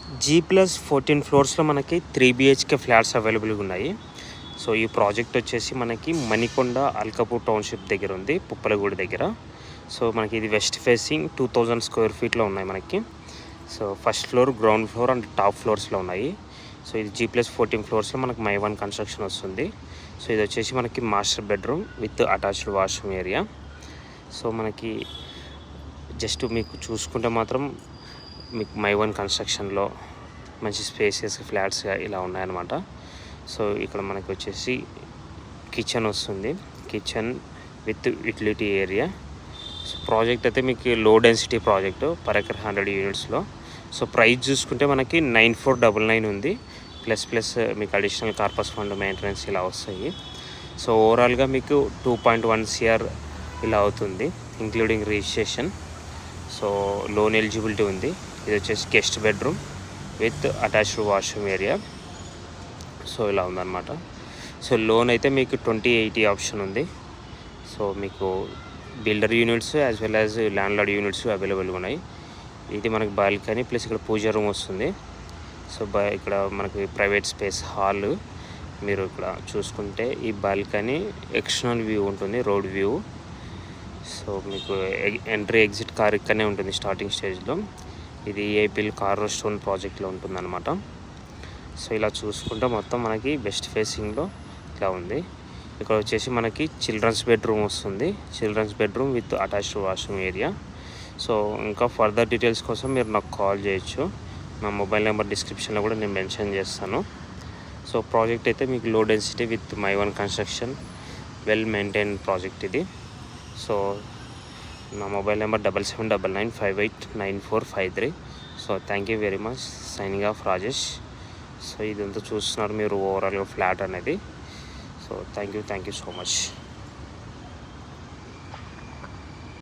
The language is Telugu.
G+14 ఫ్లోర్స్లో మనకి 3 BHK ఫ్లాట్స్ అవైలబుల్గా ఉన్నాయి. సో ఈ ప్రాజెక్ట్ వచ్చేసి మనకి మణికొండ అల్కపూర్ టౌన్షిప్ దగ్గర ఉంది, పుప్పలగూడి దగ్గర. సో మనకి ఇది వెస్ట్ ఫేసింగ్ 2000 స్క్వేర్ ఫీట్లో ఉన్నాయి మనకి. So first floor, ground floor and top ఫ్లోర్స్లో ఉన్నాయి. సో ఇది G+14 ఫ్లోర్స్లో మనకి My1 కన్స్ట్రక్షన్ వస్తుంది. సో ఇది వచ్చేసి మనకి master bedroom with attached washroom area. So మనకి జస్ట్ మీకు చూసుకుంటే మాత్రం మీకు My1 కన్స్ట్రక్షన్లో మంచి స్పేసియస్ ఫ్లాట్స్గా ఇలా ఉన్నాయన్నమాట. సో ఇక్కడ మనకి వచ్చేసి కిచెన్ వస్తుంది, kitchen with utility area. So project అయితే మీకు low density project, per acre 100 యూనిట్స్లో. సో ప్రైస్ చూసుకుంటే మనకి 9499 ఉంది, ప్లస్ మీకు అడిషనల్ కార్పస్ ఫండ్, మెయింటెనెన్స్ ఇలా వస్తాయి. సో ఓవరాల్గా మీకు 2.1 CR ఇలా అవుతుంది, including registration. So loan eligibility ఉంది. ఇది వచ్చేసి guest bedroom with attached washroom area. So ఇలా ఉందన్నమాట. సో లోన్ అయితే మీకు 2080 ఆప్షన్ ఉంది. సో మీకు builder units as well as land lord units అవైలబుల్గా ఉన్నాయి. ఇది మనకి బాల్కనీ ప్లస్ ఇక్కడ పూజా రూమ్ వస్తుంది. సో ఇక్కడ మనకి ప్రైవేట్ స్పేస్ హాల్. మీరు ఇక్కడ చూసుకుంటే ఈ బాల్కనీ ఎక్స్టర్నల్ వ్యూ ఉంటుంది, రోడ్ వ్యూ. సో మీకు ఎంట్రీ ఎగ్జిట్ కార్ ఇక్కడనే ఉంటుంది స్టార్టింగ్ స్టేజ్లో. ఇది ఏపీఎల్ కార్ స్టోన్ ప్రాజెక్ట్లో ఉంటుందన్నమాట. సో ఇలా చూసుకుంటే మొత్తం మనకి వెస్ట్ ఫేసింగ్లో ఇలా ఉంది. ఇక్కడ వచ్చేసి మనకి చిల్డ్రన్స్ బెడ్రూమ్ వస్తుంది, children's bedroom with attached washroom area. So ఇంకా ఫర్దర్ డీటెయిల్స్ కోసం మీరు నాకు కాల్ చేయొచ్చు. నా మొబైల్ నెంబర్ డిస్క్రిప్షన్లో కూడా నేను మెన్షన్ చేస్తాను. సో ప్రాజెక్ట్ అయితే మీకు low density with My1 construction, well maintain project ఇది. సో నా mobile number 7799589453. So thank you very much. Signing off Rajesh. So ఇదంతా చూస్తున్నారు మీరు ఓవరాల్గా ఫ్లాట్ అనేది. So thank you so much.